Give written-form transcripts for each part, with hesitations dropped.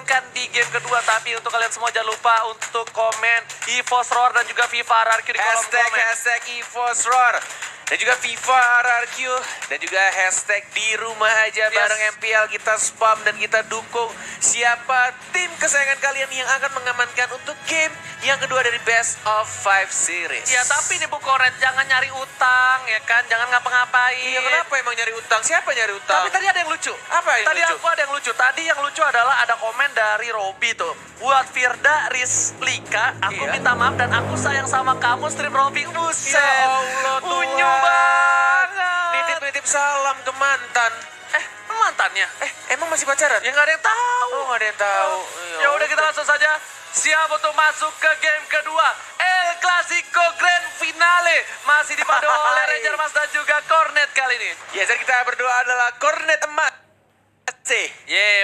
dilakukan di game kedua. Tapi untuk kalian semua jangan lupa untuk komen EVOS Roar dan juga FIFA RRQ di kolom komen. Hashtag EVOS Roar. Dan juga FIFA RRQ. Dan juga hashtag di rumah aja bareng MPL. Kita spam dan kita dukung siapa tim kesayangan kalian yang akan mengamankan untuk game yang kedua dari Best of 5 Series. Ya tapi nih Bu Koret, jangan nyari utang ya kan, jangan ngapa-ngapain. Iya, kenapa emang nyari utang? Siapa nyari utang? Tapi tadi ada yang lucu. Apa yang tadi lucu? aku ada yang lucu. Tadi yang lucu adalah ada komen dari Robi tuh. Buat Firda Rizlika, aku Iya. minta maaf dan aku sayang sama kamu strip Robi. Buset. Ya Allah, Unyu Tuhan. banget. Nitip-nitip salam ke mantan. Mantannya. Emang masih pacaran? Ya nggak ada yang tahu. Oh, nggak ada yang tahu. Ya udah kita langsung saja. Siap untuk masuk ke game kedua. El Clasico Grand Finale. Masih dipadu oleh Ranger Mas dan juga Cornet kali ini. Ya, jadi kita berdoa adalah Cornet emas.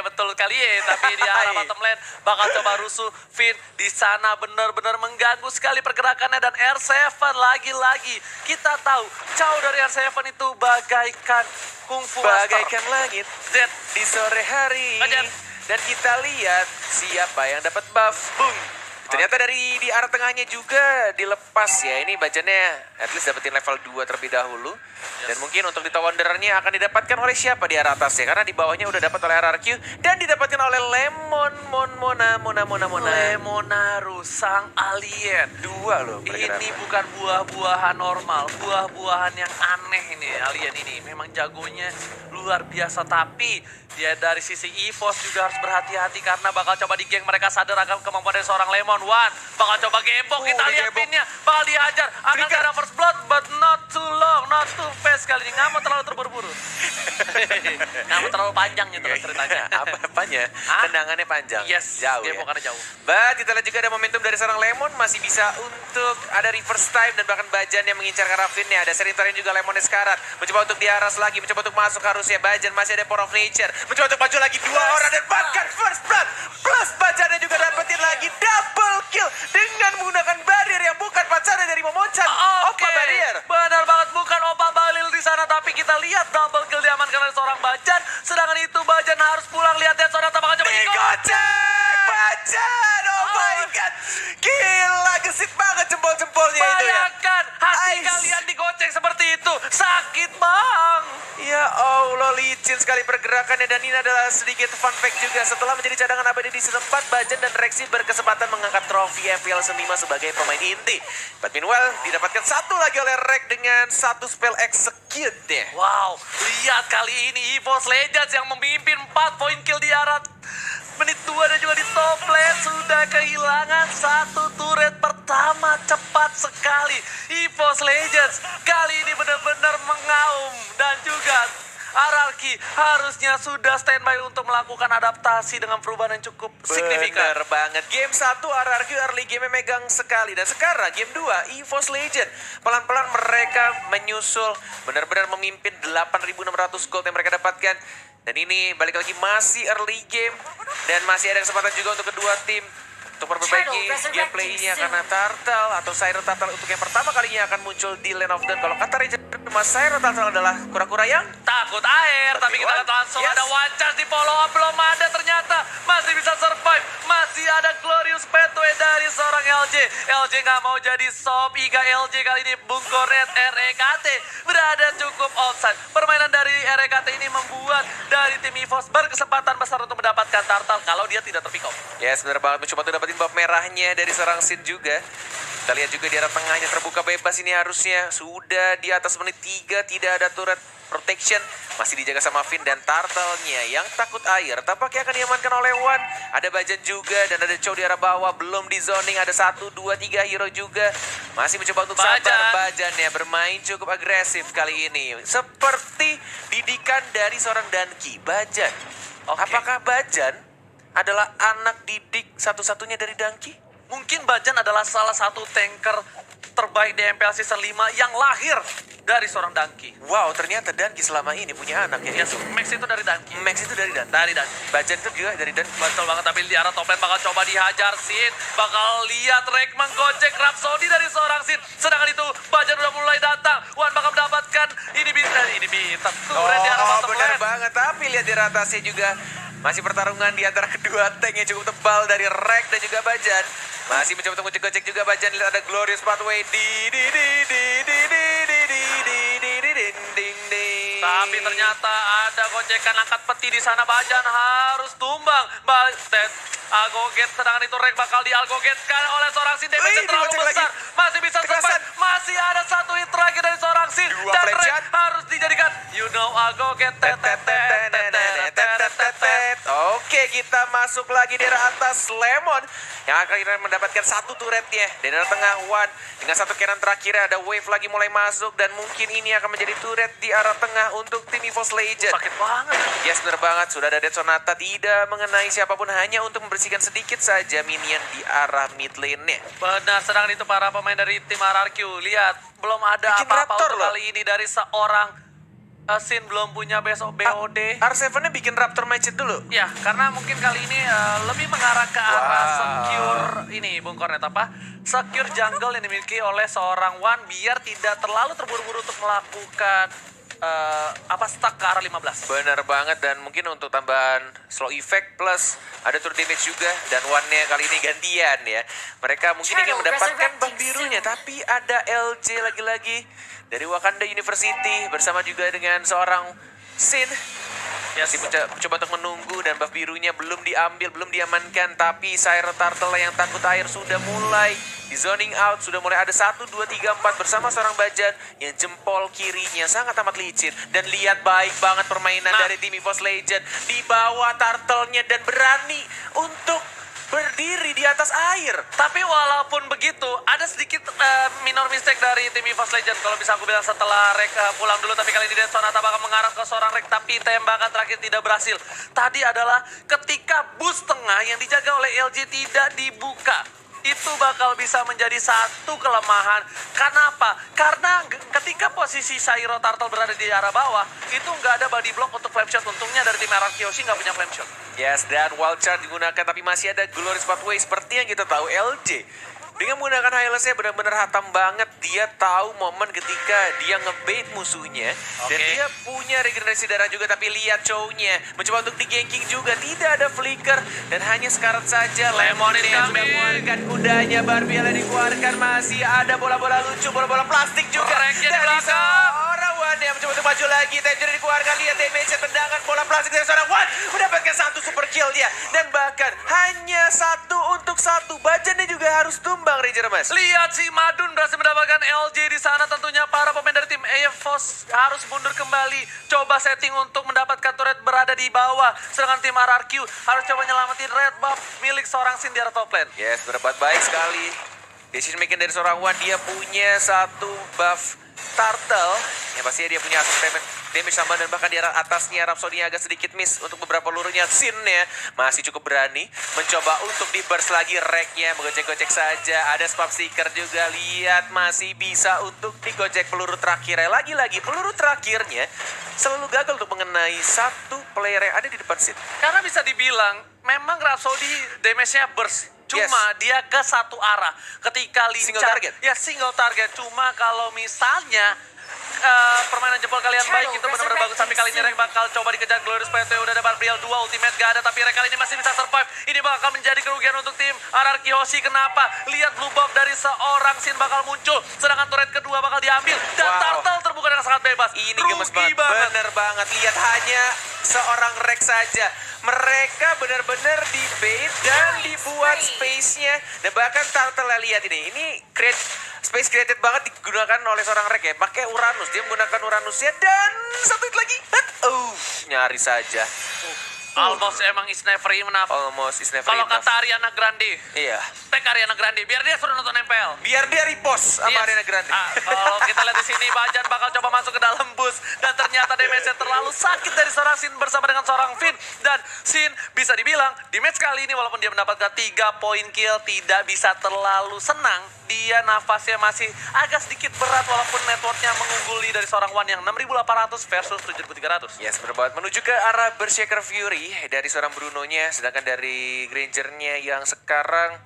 Betul sekali ya. Tapi di arah bottom lane bakal coba rusuh. Finn di sana benar-benar mengganggu sekali pergerakannya. Dan R7 lagi-lagi. Kita tahu Chow dari R7 itu bagaikan kungfu Bagaikan langit Z. di sore hari. Ajar. Dan kita lihat siapa yang dapat buff. Boom. Ternyata dari di arah tengahnya juga dilepas ya. Ini bajannya at least dapetin level 2 terlebih dahulu. Dan mungkin untuk di Wanderer-nya akan didapatkan oleh siapa di arah atas ya. Karena di bawahnya udah dapat oleh RRQ. Dan didapatkan oleh Lemon. Lemonaru sang alien. 2 loh. Ini bukan buah-buahan normal, buah-buahan yang aneh ini alien ini. Memang jagonya luar biasa, tapi dia dari sisi EVOS juga harus berhati-hati karena bakal coba di geng mereka sadar akan kemampuan dari seorang Lemon. One bakal coba gebok, kita lihat pinnya, bakal dihajar, akan ada first blood, but not too long, not too fast kali ini. Nggak mau terlalu terburu-buru. Nggak mau terlalu panjang gitu loh ceritanya. Apanya? Tendangannya panjang. Yes, jauh ya. gebokannya jauh. But kita lihat juga ada momentum dari seorang Lemon masih bisa untuk ada reverse time dan bahkan Bajan yang mengincar ke Raffinnya. Ada Serintarin juga Lemonnya sekarat. Mencoba untuk diaras lagi, mencoba untuk masuk harusnya Bajan masih ada Power of Nature. Mencoba untuk maju lagi 2 orang dan bahkan first blood plus Bajannya juga dapetin lagi double kill dengan menggunakan barrier yang bukan pacarnya dari Momochan. Opa barrier. Benar banget, bukan Opa Balil di sana, tapi kita lihat double kill diamankan oleh seorang Bajan. Sedangkan itu Bajan harus pulang, lihat ya saudara, bakal coba digocek Bajan. Oh my god. Gila, gesit banget jempol-jempolnya itu ya. Bayangkan hati kalian digocek seperti itu. Sakit bang. Ya Allah, licin sekali pergerakannya. Dan ini adalah sedikit fun fact juga. Setelah menjadi cadangan abadi di season 4, Bajan dan Rexy berkesempatan mengangkat trofi FPL Senima sebagai pemain inti. But meanwhile, didapatkan satu lagi oleh Rex dengan satu spell execute deh. Wow, lihat kali ini EVOS Legends yang memimpin 4 poin kill di arah menit 2 dan juga di top lane sudah kehilangan satu turret pertama cepat sekali. EVOS Legends kali ini benar-benar mengaum dan juga RRQ harusnya sudah standby untuk melakukan adaptasi dengan perubahan yang cukup signifikan. Bener banget. Game 1 RRQ early game megang sekali. Dan sekarang game 2 EVOS Legend. Pelan-pelan mereka menyusul. Benar-benar memimpin 8.600 gold yang mereka dapatkan. Dan ini balik lagi masih early game. Dan masih ada kesempatan juga untuk kedua tim untuk memperbaiki gameplaynya karena Turtle atau Siren Turtle untuk yang pertama kalinya akan muncul di Land of Dawn. Kalau kata Ranger Mas, Siren Turtle adalah kura-kura yang takut air, tapi kita lihat langsung ada one chance di follow up, belum ada ternyata, masih bisa survive, masih ada Glorious Pathway dari seorang LJ. LJ nggak mau jadi sop, Iga LJ kali ini Bung Cornet REKT berada cukup outside. Permainan dari REKT ini membuat dari tim EVOS berkesempatan besar untuk mendapatkan Turtle kalau dia tidak terpick off. ya benar banget, mencoba untuk dapetin buff merahnya dari seorang Sin juga. Kita lihat juga di arah tengahnya terbuka bebas ini harusnya. Sudah di atas menit 3, tidak ada turret protection. Masih dijaga sama Finn dan Turtle-nya yang takut air. Tampaknya akan diamankan oleh Wan. Ada Bajan juga dan ada Chow di arah bawah. Belum di zoning, ada 1, 2, 3 hero juga. Masih mencoba untuk sabar. Bajan ya bermain cukup agresif kali ini. Seperti didikan dari seorang Danki. Bajan. Apakah Bajan adalah anak didik satu-satunya dari Danki? Mungkin Bajan adalah salah satu tanker terbaik di MPL Season 5 yang lahir dari seorang Danki. Wow, ternyata Danki selama ini punya anak ya. Yes, Max itu dari Danki. Max itu dari Danki. Dari Danki. Bajan itu juga dari Danki. Betul banget, tapi di arah top lane bakal coba dihajar Sin. Bakal lihat Rek menggocek Rhapsody dari seorang Sin. Sedangkan itu Bajan udah mulai datang. Wan bakal mendapatkan ini bintang turret di arah bottom benar lane. banget. Tapi lihat di atasnya juga Masih pertarungan di antara kedua tank yang cukup tebal dari Rek dan juga Bajan. Masih mencoba untuk ngecek juga Bajan. Lihat ada Glorious Pathway. Tapi ternyata ada gocekan angkat peti di sana. Bajan harus tumbang. Algoget, sedangkan itu Rek bakal dialgogetkan oleh seorang Sin. Damage yang terlalu besar. Masih bisa survive. Masih ada satu hit terakhir dari seorang Sin. Dan Rek harus dijadikan Algoget. Oke, kita masuk lagi di arah atas Lemon yang akhirnya mendapatkan satu turretnya. Dan dari tengah Wan dengan satu cannon terakhir ada wave lagi mulai masuk. Dan mungkin ini akan menjadi turret di arah tengah untuk tim EVOS Legend. Sakit banget. Yes, bener banget. Sudah ada Dead Sonata tidak mengenai siapapun, hanya untuk membersihkan sedikit saja minion di arah mid lane-nya. Benar, sedang itu para pemain dari tim RRQ. Lihat, belum ada Bikin apa-apa Raptor untuk loh. kali ini dari seorang Sin. Belum punya besok BOD. R7-nya bikin Raptor Magic dulu. Ya, karena mungkin kali ini lebih mengarah ke arah secure ini, Bung Kornet, secure jungle yang dimiliki oleh seorang Wan biar tidak terlalu terburu-buru untuk melakukan stuck ke arah 15. Bener banget, dan mungkin untuk tambahan slow effect plus ada turret damage juga, dan one-nya kali ini gantian ya. Mereka mungkin ingin mendapatkan buff birunya, tapi ada LJ lagi-lagi dari Wakanda University bersama juga dengan seorang Sin. Masih coba untuk menunggu, dan buff birunya belum diambil, belum diamankan. Tapi Siren Turtle yang takut air sudah mulai di zoning out. Sudah mulai ada 1, 2, 3, 4 bersama seorang Bajan yang jempol kirinya sangat amat licin. Dan lihat baik banget permainan dari tim EVOS Legend. Di bawah Turtle-nya dan berani untuk berdiri di atas air. Tapi walaupun begitu, ada sedikit minor mistake dari tim EVOS Legend. Kalau bisa aku bilang setelah Rek pulang dulu, tapi kali ini Dead Sonata bakal mengarah ke seorang Rek, tapi tembakan terakhir tidak berhasil. Tadi adalah ketika boost tengah yang dijaga oleh LG tidak dibuka. Itu bakal bisa menjadi satu kelemahan. Kenapa? Karena ketika posisi Shiro Turtle berada di arah bawah, itu nggak ada body block untuk flame shot. Untungnya dari tim RRQ nggak punya flame shot. Yes, dan wild charge digunakan, tapi masih ada Glorious Pathway. Seperti yang kita tahu, LJ dengan menggunakan Hylasnya benar-benar hatam banget. Dia tahu momen ketika dia ngebait musuhnya. Dan dia punya regenerasi darah juga. Tapi lihat Chow-nya mencoba untuk di-ganking juga. Tidak ada flicker. Dan hanya sekarat saja. Lemon ini yang sudah mengeluarkan kudanya. Barbiela dikeluarkan. Masih ada bola-bola lucu, bola-bola plastik juga. Reknya di dari belakang. seorang Wan yang mencoba untuk maju lagi. Tangerine dikeluarkan. Lihat damage tendangan bola plastik dari seorang Wan. Mendapatkan satu super kill dia. Dan bahkan hanya satu untuk satu. Bajannya juga harus tumbang, Ranger Mas. Lihat si Madun berhasil mendapatkan LJ di sana. Tentunya para pemain dari tim EVOS harus mundur kembali. Coba setting untuk mendapatkan turret berada di bawah. Sedangkan tim RRQ harus coba nyelamatin red buff milik seorang Sin di arah top lane. Yes, berbuat baik sekali. Decision making dari seorang Wan. Dia punya satu buff Turtle. Yang pastinya dia punya asas damage tambahan, dan bahkan di arah atasnya Rhapsody agak sedikit miss untuk beberapa pelurunya. Sin-nya masih cukup berani mencoba untuk di-burst lagi Rek-nya, menggocek-gocek saja. Ada spam sticker juga, lihat masih bisa untuk digocek peluru terakhirnya. Lagi-lagi peluru terakhirnya selalu gagal untuk mengenai satu player yang ada di depan Sin. Karena bisa dibilang memang Rhapsody damage-nya burst. Cuma dia ke satu arah. Ketika lincah, Single target? Ya single target. Cuma kalau misalnya permainan jempol kalian baik, itu benar-benar bagus. Tapi kali ini Rek bakal coba dikejar Glorious Pathway. Udah ada Barbriel 2, ultimate gak ada. Tapi Rek kali ini masih bisa survive. Ini bakal menjadi kerugian untuk tim RRQ Hoshi. Kenapa? Lihat blue buff dari seorang Sin bakal muncul. Sedangkan turret kedua bakal diambil. Dan Turtle terbuka dengan sangat bebas. Ini gemes banget. Bener banget. Lihat hanya seorang Rek saja. Mereka benar-benar di-bait dan dibuat space-nya. Dan bahkan Turtle lihat ini. Ini space created banget digunakan oleh seorang Rek ya. Pakai Uranus. Dia menggunakan Uranusnya dan satu hit lagi. Nyari saja. Almost emang is never enough. Almost is never Kalau enough. kata Ariana Grande, Iya. tag Ariana Grande biar dia suruh nonton MPL. Biar dia repost sama Yes. Ariana Grande. Kalau kita lihat di sini, Bajan bakal coba masuk ke dalam bus, dan ternyata damage-nya terlalu sakit dari seorang Sin bersama dengan seorang Finn. Dan Sin bisa dibilang di match kali ini walaupun dia mendapatkan 3 poin kill, tidak bisa terlalu senang. Dia nafasnya masih agak sedikit berat walaupun networknya mengungguli dari seorang Wan yang 6.800 versus 7.300. Yes, berbuat menuju ke arah Berserker Fury dari seorang Bruno-nya, sedangkan dari Granger-nya yang sekarang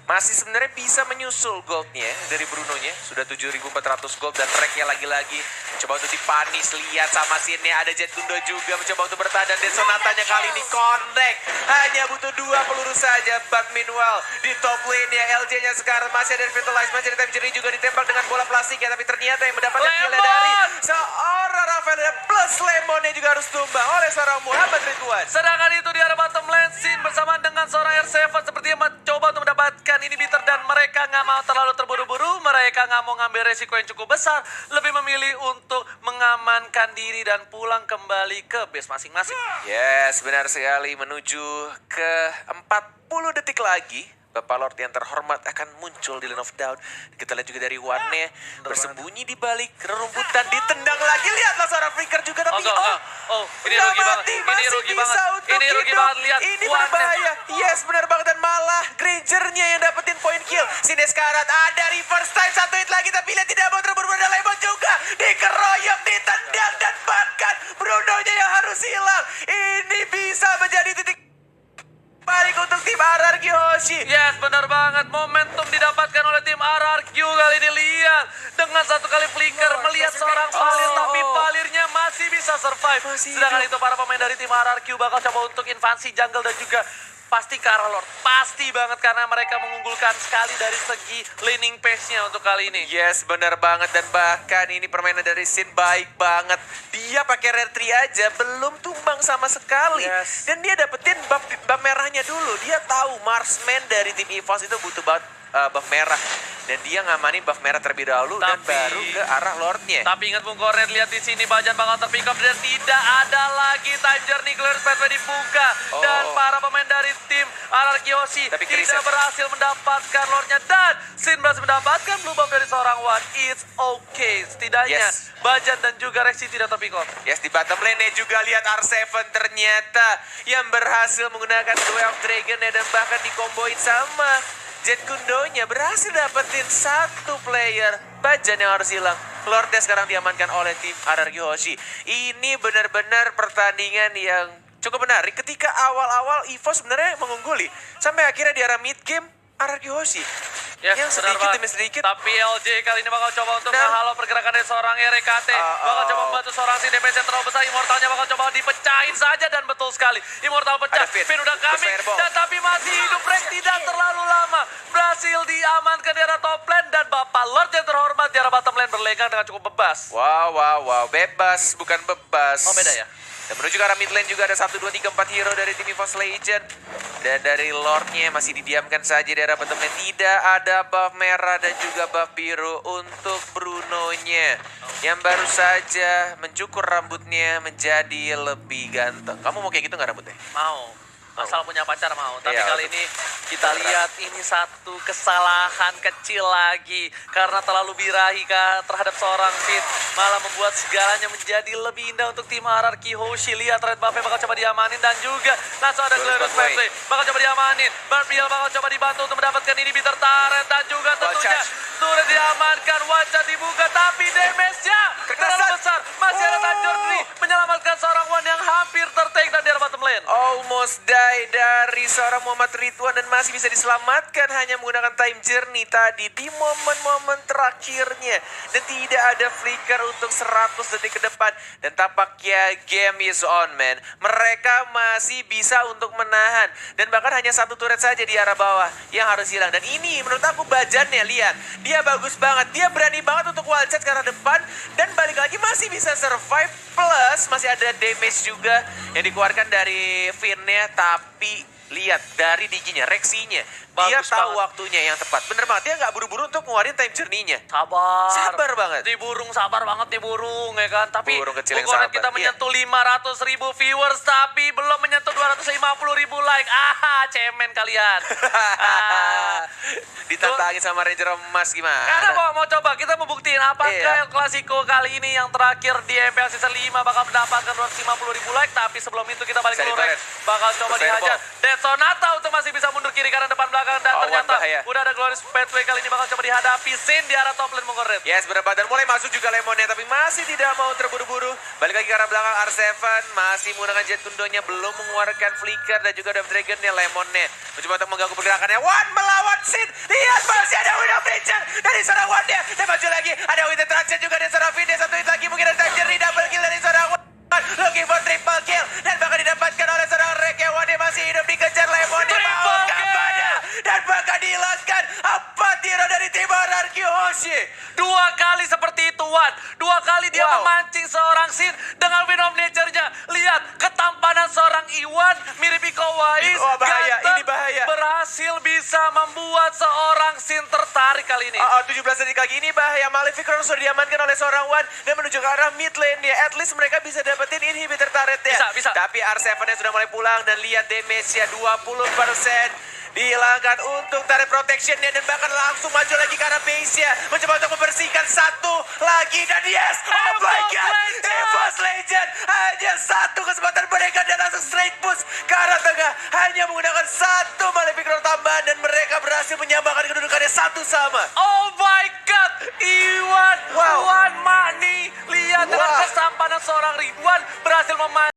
masih sebenarnya bisa menyusul goldnya dari Bruno-nya. Sudah 7.400 gold dan tracknya lagi-lagi coba untuk dipanis. Lihat sama sini ada Jet Kundo juga mencoba untuk bertahan dan Sonatanya kali ini connect. Hanya butuh 2 peluru saja. But meanwhile di top lane-nya LJ-nya sekarang masih ada Vitalize, masih ada Time Journey juga ditembak dengan bola plastik ya. Tapi ternyata yang mendapatkan kill dari seorang Rafael plus Lemonnya juga harus tumbang oleh seorang Muhammad Ridwan. Sedangkan itu di arah bottom lane Sin bersama dengan seorang R7 sepertinya mencoba untuk mendapatkan inhibitor dan mereka nggak mau terlalu terburu-buru, mereka nggak mau ngambil resiko yang cukup besar, lebih memilih untuk mengamankan diri dan pulang kembali ke base masing-masing. Yes, benar sekali. Menuju ke 40 detik lagi, Bapak Lord yang terhormat akan muncul di Lane of Doubt. Kita lihat juga dari Wane bersembunyi di balik rerumputan, ditendang lagi. Lihatlah seorang flicker juga tapi Ini rugi banget. Ini rugi banget. Ini rugi banget. Lihat ini Wane. berbahaya. Yes, benar banget dan malah Granger-nya yang dapetin poin kill. Sines Karat ada reverse time 1 hit lagi tapi lihat tidak mau terburu-buru ada Lemon juga. Dikeroyok, ditendang dan bahkan Bruno-nya yang harus hilang. Ini bisa menjadi titik balik untuk tim RRQ Hoshi. Yes, benar banget. Momentum didapatkan oleh tim RRQ kali ini. Lihat dengan satu kali flicker melihat seorang Valir, tapi Valirnya masih bisa survive. Sedangkan itu para pemain dari tim RRQ bakal coba untuk invasi jungle dan juga pasti ke arah Lord. Pasti banget karena mereka mengunggulkan sekali dari segi laning pace-nya untuk kali ini. Yes, benar banget dan bahkan ini permainan dari Sin baik banget. Dia pakai rare tree aja belum tumbang sama sekali. Yes. Dan dia dapetin buff merahnya dulu. Dia tahu marksman dari tim EVOS itu butuh banget buff merah. Dan dia ngamanin buff merah terlebih dahulu dan baru ke arah Lordnya. Tapi ingat Bung Kornet, lihat di sini Bajan bakal terpick up dan tidak ada lagi Time Journey Clear Pathway dibuka. Dan para pemain dari tim RRQ Hoshi tidak berhasil mendapatkan Lordnya dan Sin berhasil mendapatkan blue buff dari seorang One. It's okay. Setidaknya Bajan dan juga Rexy tidak terpick up. Yes, di bottom lane juga lihat R7 ternyata yang berhasil menggunakan Way of Dragon dan bahkan dikomboin sama Jet Kundonya, berhasil dapetin 1 player. Bajan yang harus hilang. Lordnya sekarang diamankan oleh tim RRQ Hoshi. Ini benar-benar pertandingan yang cukup menarik ketika awal-awal EVOS sebenarnya mengungguli. Sampai akhirnya di arah mid game RRQ Hoshi. Yes, yang sedikit demi sedikit. Tapi LJ kali ini bakal coba untuk menghalau pergerakan dari seorang RKT. Bakal coba membantu seorang si damage yang terlalu besar. Immortalnya bakal coba dipecahin saja dan betul sekali. Immortal pecah. Finn udah coming. Dan tapi masih hidup. Break tidak terlalu lama. Berhasil diamankan di arah top lane. Dan Bapak Lord yang terhormat di arah bottom lane berlegang dengan cukup bebas. Wow. Bebas bukan bebas. Oh, beda ya? Dan menuju ke arah mid lane juga ada 1, 2, 3, 4 hero dari tim EVOS Legend. Dan dari Lordnya masih didiamkan saja di arah bottom lane. Tidak ada buff merah dan juga buff biru untuk Bruno-nya. Yang baru saja mencukur rambutnya menjadi lebih ganteng. Kamu mau kayak gitu nggak rambutnya? Mau. Asal punya pacar mau. Tapi Iya, kali ini kita lihat ini satu kesalahan kecil lagi. Karena terlalu birahi terhadap seorang Fit. Malah membuat segalanya menjadi lebih indah untuk tim RRQ Hoshi. Lihat red buff-nya bakal coba diamanin. Dan juga langsung ada Glorious Pathway. Bakal coba diamanin. Barbiel bakal coba dibantu untuk mendapatkan inhibitor turret. Dan juga tentunya turret diamankan. Wajah dibuka. Tapi damage-nya terlalu besar. Masih ada Time Journey menyelamatkan seorang One yang hampir tertake dan di arah bottom lane. Almost die dari seorang Muhammad Ridwan dan masih bisa diselamatkan hanya menggunakan Time Journey tadi di momen-momen terakhirnya. Dan tidak ada flicker untuk 100 detik ke depan. Dan tampaknya game is on, man. Mereka masih bisa untuk menahan. Dan bahkan hanya 1 turret saja di arah bawah yang harus hilang. Dan ini menurut aku Bajannya, lihat. Dia bagus banget. Dia berani banget untuk wall charge ke arah depan. Dan balik lagi masih bisa survive. Plus masih ada damage juga yang dikeluarkan dari Finn-nya. Tapi lihat dari diginya, Rexy-nya. Dia Bagus tahu banget. waktunya yang tepat. Bener banget, dia nggak buru-buru untuk ngeluarin Time Journey-nya. Sabar banget. Sabar banget nih burung ya kan. Tapi Burung kecil yang pokoknya sabar, kita iya. menyentuh 500.000 viewers tapi belum menyentuh 250.000 like. Cemen kalian. Ditantangin sama Ranger emas gimana? Karena mau coba kita mau buktiin apakah Iya. El Clasico kali ini yang terakhir di MPL Season 5 bakal mendapatkan 250.000 like. Tapi sebelum itu kita balik Bisa dulu ditoret. bakal coba Fireball. dihajar. Dead Sonata untuk masih bisa mundur kiri kanan depan belakang. belakang dan Oh, ternyata bahaya. udah ada Glorious Pathway kali ini bakal coba dihadapi. Sin di arah top lane Mongol Red. Yes, berapa dan mulai masuk juga Lemonnya, tapi masih tidak mau terburu-buru. Balik lagi ke arah belakang R7, masih menggunakan Jet Kundonya, belum mengeluarkan Flicker dan juga Death Dragonnya. Lemonnya mencoba untuk mengganggu pergerakannya. One melawan Sin. Lihat masih ada Wind of Nature dari seorang One-nya. Dan maju lagi, ada Wind of Transit juga dari seorang Finn. Satu hit lagi, mungkin ada Time Journey, double kill dari seorang One. Looking for triple kill. Dan bahkan didapatkan oleh seorang Reke. One masih hidup, dikejar Lemonnya. Triple Mau kill. kepada. Dan bahkan dihilangkan. Apa tiro dari tim Anarchy Hoshi. Dua kali seperti itu, Wan. Dua kali dia Wow. memancing seorang Sin dengan Wind of Nature-nya. Lihat ketampanan seorang Iwan mirip Iko Uwais. Oh, bahaya. Ganteng, Ini bahaya. berhasil bisa membuat seorang Sin tertarik kali ini. 17 detik lagi ini bahaya. Malefic Crown sudah diamankan oleh seorang One dan menuju ke arah mid lane ya. At least mereka bisa dapetin inhibitor turret-nya. Bisa. Tapi R7-nya sudah mulai pulang dan lihat damage-nya 20%. Dihilangkan untuk turret protection-nya dan bahkan langsung maju lagi ke arah base-nya. Mencoba untuk membersihkan satu lagi dan yes! Oh my god! EVOS Legend! Hanya satu kesempatan mereka dan langsung straight push ke arah tengah. Hanya menggunakan satu Malefic Crown tambahan dan mereka berhasil menyamakan kedudukannya satu sama. Oh my god, Iwan, Wow. Wan Makni, lihat dengan Wah. ketampanan seorang Ridwan berhasil memancing